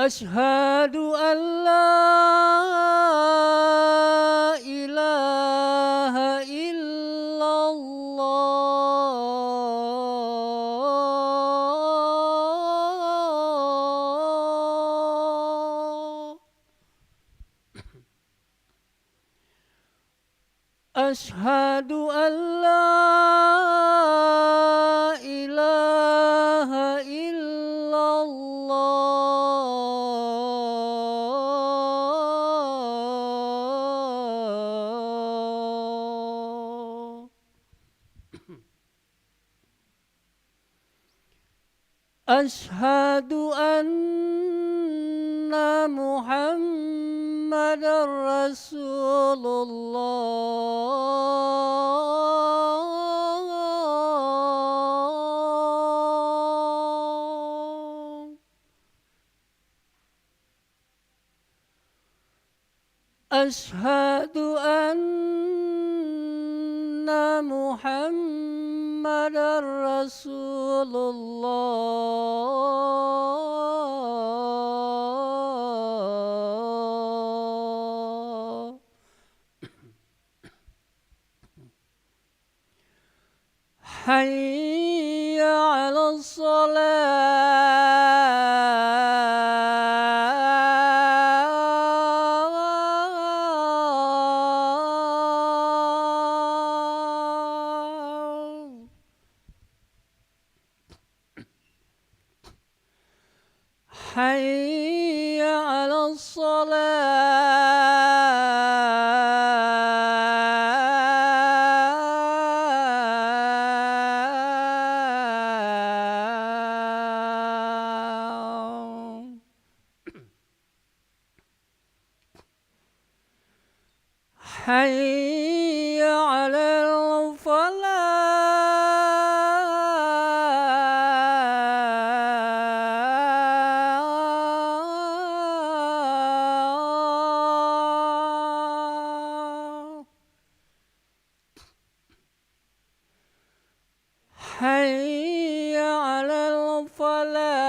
Asyhadu an la ilaha illallah. Asyhadu an la ilaha illallah. Asyhadu anna Muhammadar Rasulullah. Asyhadu anna Muhammadar Rasulullah. Hayya 'alas shalah. Hayya 'alas shalah. Hayya 'alal falah. Hayya 'alal falah.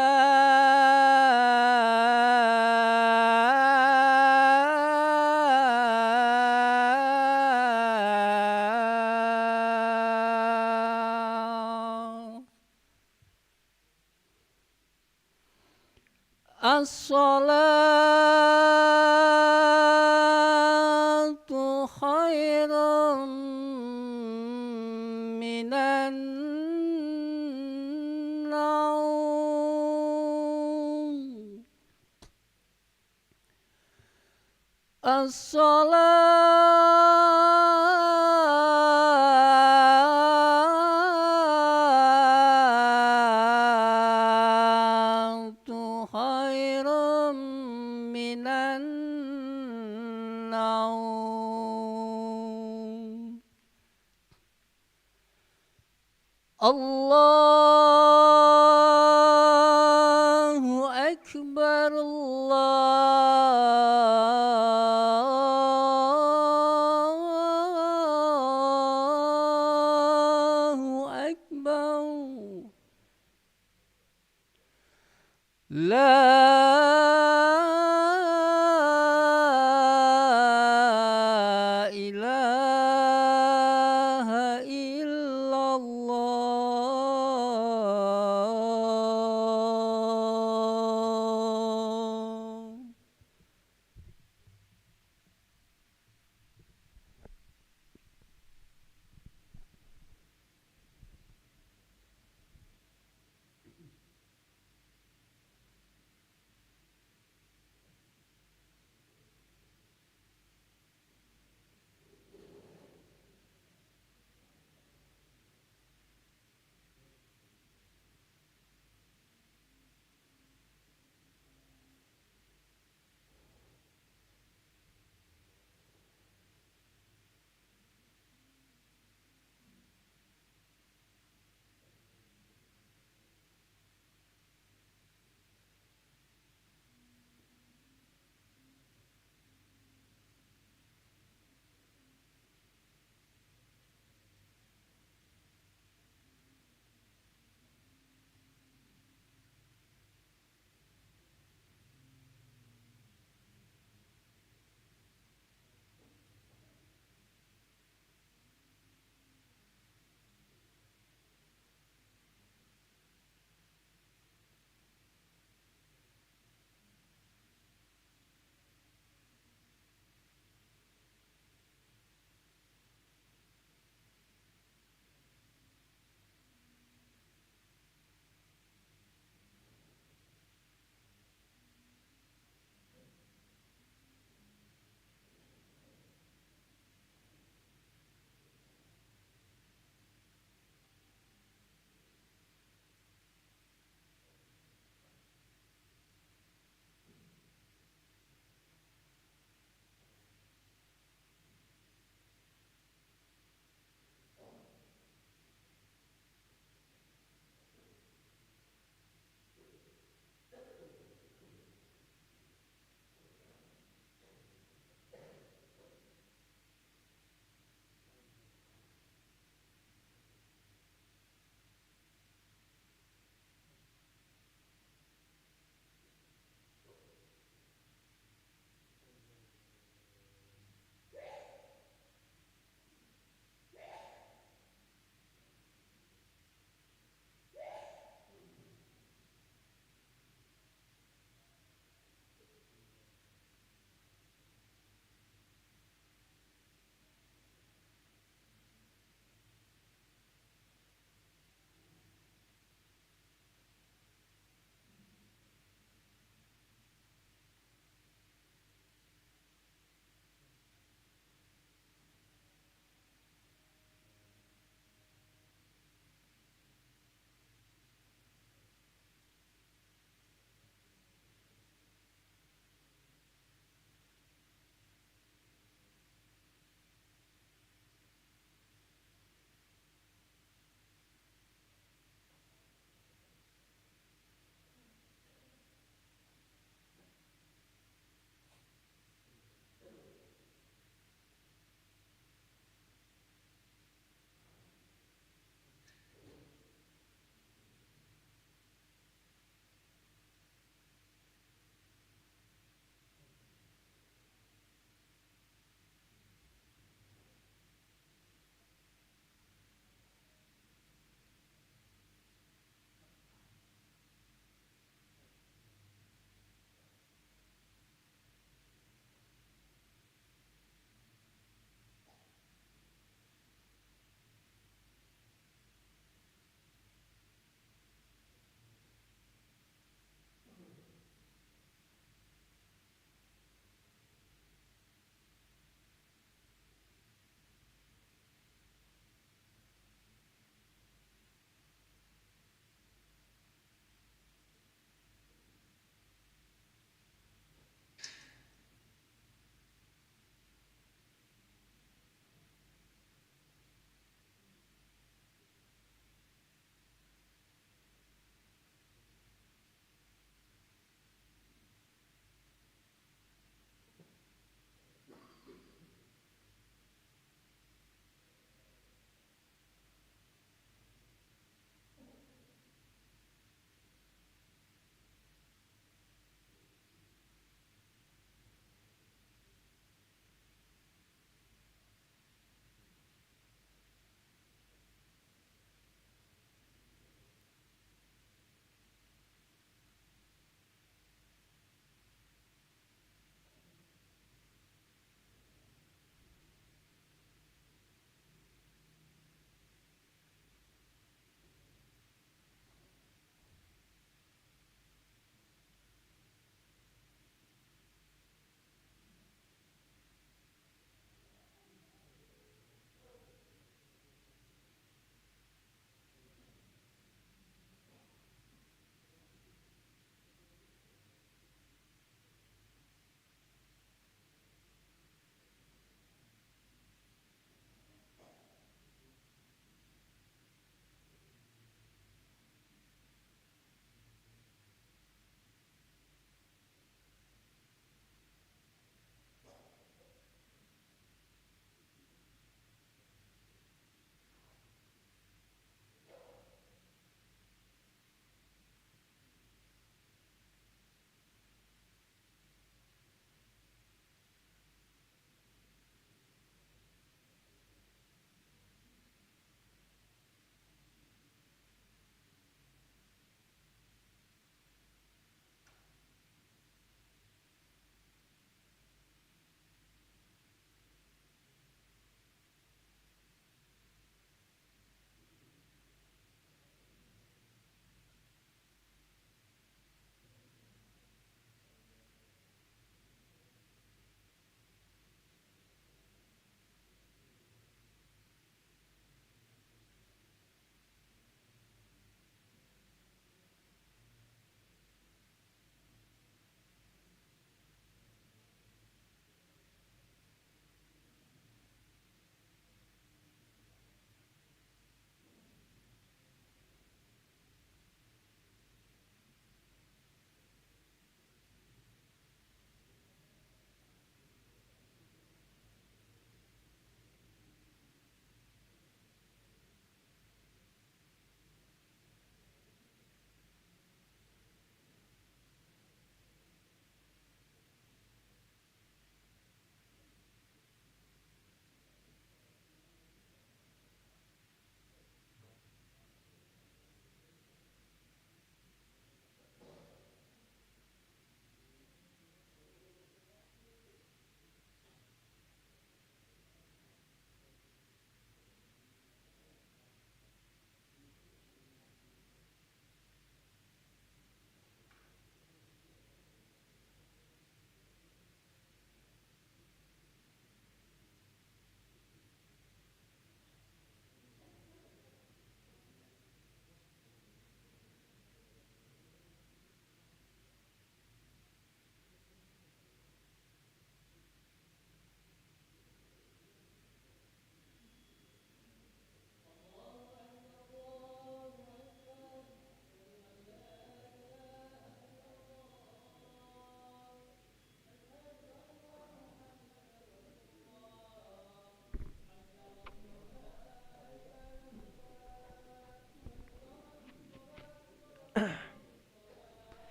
As-salatu khairum minan naum. As-salatu khairum minan naum. Allahu Akbar, Allahu Akbar. La ilaha illallah.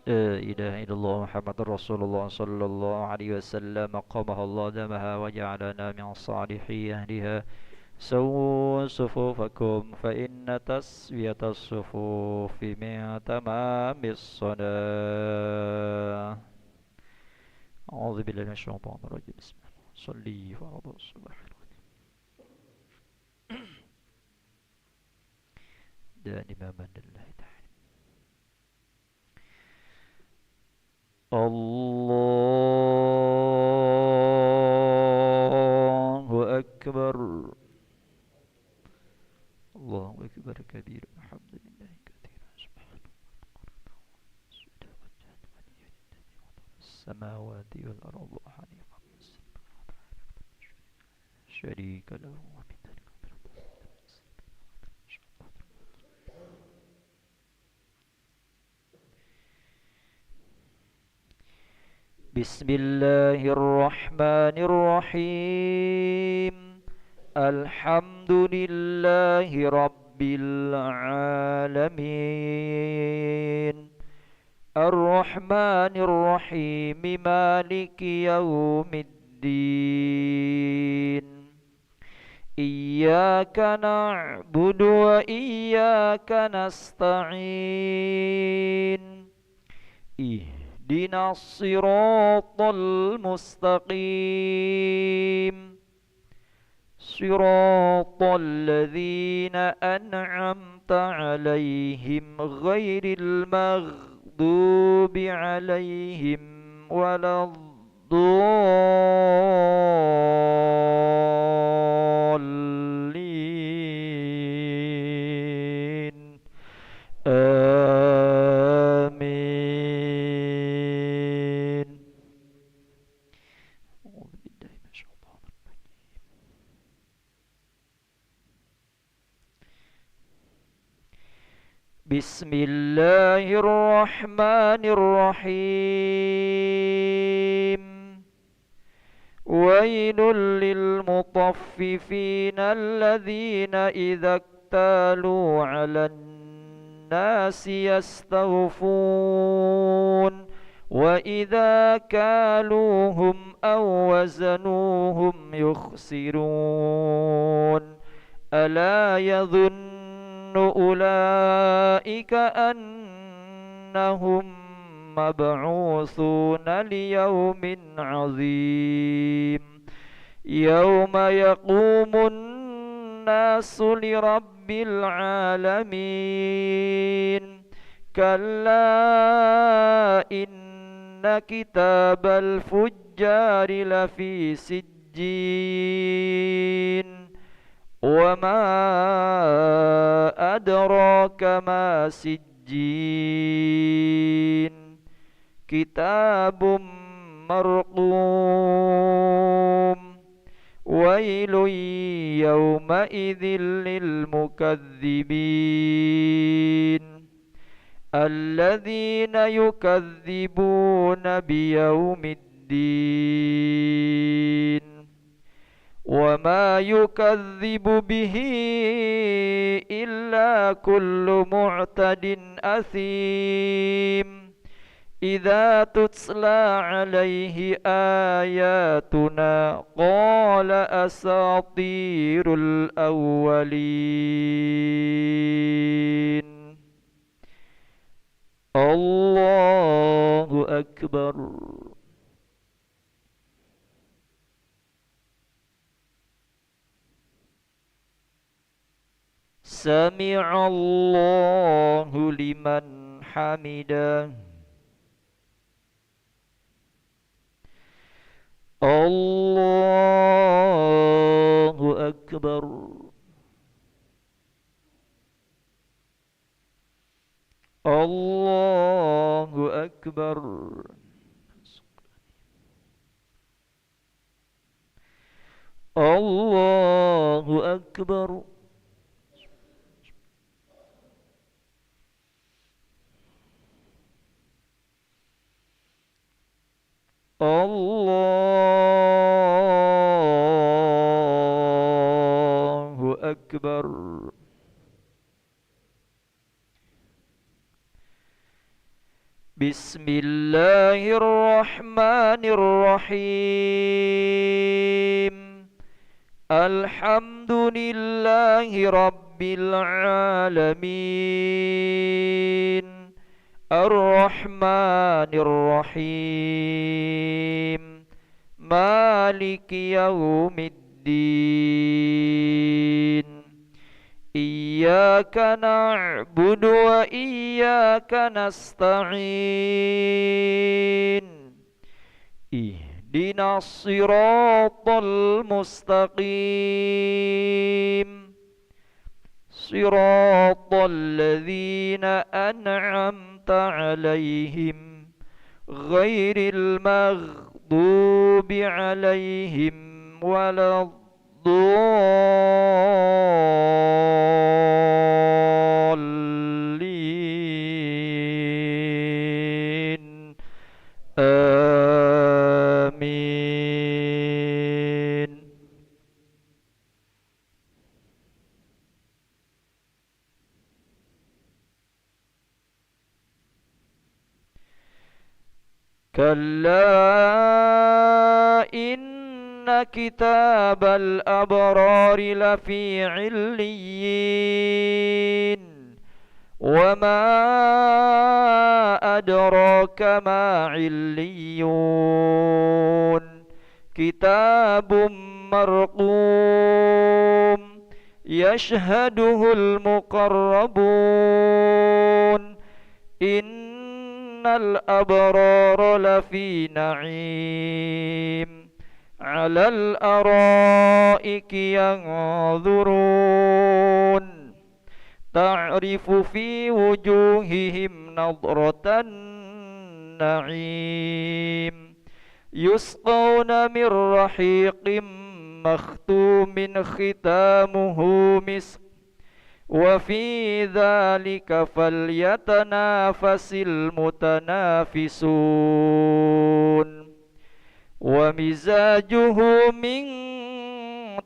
لا إله إلا الله محمد رسول الله صلى الله عليه وسلم قامها الله دمها وجعلنا من صالحي أهلها سووا صفوفكم فإن تسوية الصفوف من تمام الصلاة. أعوذ بالله من الشيطان الرجيم. بسم الله صلي فرض الصبح دائما من الله تعالى. الله أكبر. الله أكبر كبير الحمد لله كثيرا سبحانه السماوات والأرض حنيفا شريك له ومن ذلك بسم الله الرحمن الرحيم. الحمد لله رب العالمين الرحمن الرحيم مالك يوم الدين إياك نعبد وإياك نستعين اهدنا الصراط المستقيم صراط الذين أنعمت عليهم غير المغضوب عليهم ولا الضالين آمين. أعوذ بالله من الشيطان الرجيم. بسم الله الرحمن الرحيم. ويل للمطففين الذين إذا اكتالوا على الناس يستوفون وإذا كالوهم أو وزنوهم يخسرون ألا يظن أولئك أنهم مبعوثون ليوم عظيم يوم يقوم الناس لرب العالمين كلا إن كتاب الفجار لفي سجين وما أدراك ما سجين كتاب مرقوم ويل يومئذ للمكذبين الذين يكذبون بيوم الدين وما يكذب به إلا كل معتد أثيم إذا تتلى عليه آياتنا قال أساطير الأولين. الله أكبر. سمع الله لمن حمده. الله أكبر. الله أكبر. الله أكبر. الله أكبر. بسم الله الرحمن الرحيم الحمد لله رب العالمين الرحمن الرحيم مالك يوم الدين إياك نعبد وإياك نستعين اهدنا الصراط المستقيم صراط الذين أنعمت عليهم غير المغضوب عليهم ولا الضالين آمين. كلا إن كتاب الأبرار لفي عليين وما أدراك ما عليون كتاب مرقوم يشهده المقربون إن الأبرار لفي نعيم على الأرائك ينظرون تعرف في وجوههم نضرة النعيم يسقون من رحيق مختوم ختامه مسك وفي ذلك فليتنافس المتنافسون ومزاجه من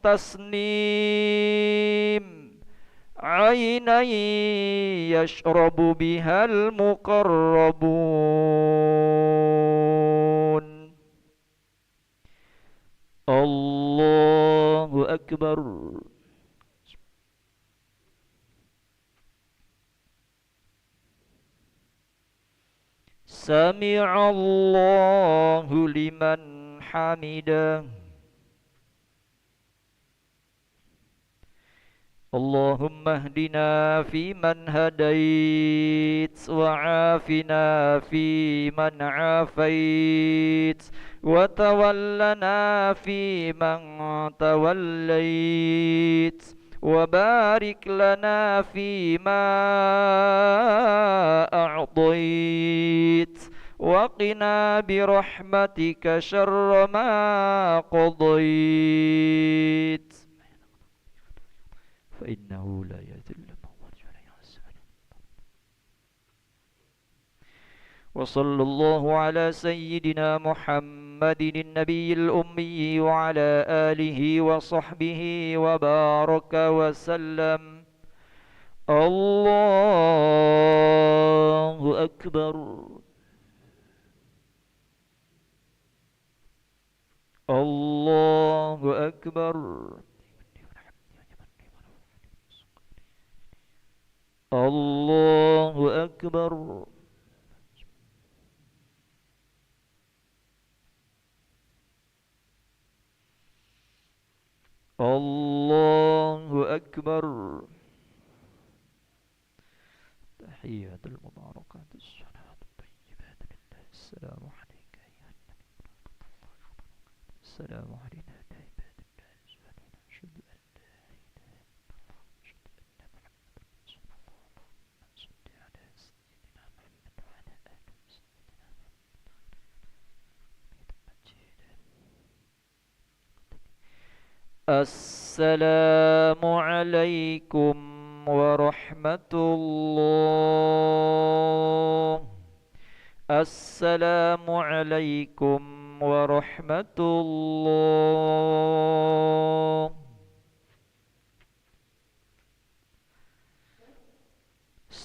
تسنيم عينا يشرب بها المقربون الله أكبر. سمع الله لمن حمده. اللهم اهدنا فيمن هديت وعافنا فيمن عافيت وتولنا فيمن توليت وبارك لنا فيما أعطيت وقنا برحمتك شر ما قضيت فإنه لا يذل من والاه ولا يعز من عاداه. وصلى الله على سيدنا محمد النبي الأمي وعلى آله وصحبه وبارك وسلم. الله أكبر. الله أكبر. الله أكبر. الله أكبر. تحيات المباركات الصلاة الطيبات لله. السلام عليك أيها النبي. السلام علينا وعلى عباد الله الصالحين. أشهد أن لا إله إلا الله أشهد أن محمدا رسول الله. اللهم صل على سيدنا محمد وعلى آل سيدنا محمد. السلام عليكم ورحمة الله. السلام عليكم ورحمة الله.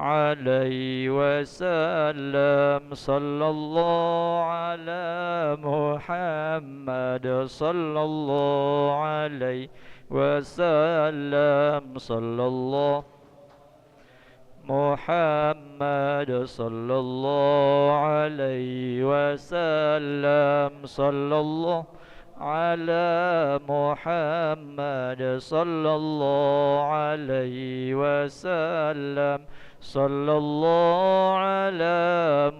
عليه وسلم صلى الله على محمد صلى الله عليه وسلم صلى الله محمد صلى الله عليه وسلم صلى الله على محمد صلى الله عليه وسلم صلى الله على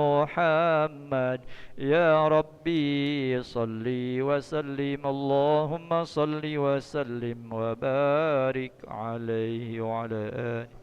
محمد يا ربي صل وسلم اللهم صل وسلم وبارك عليه وعلى آله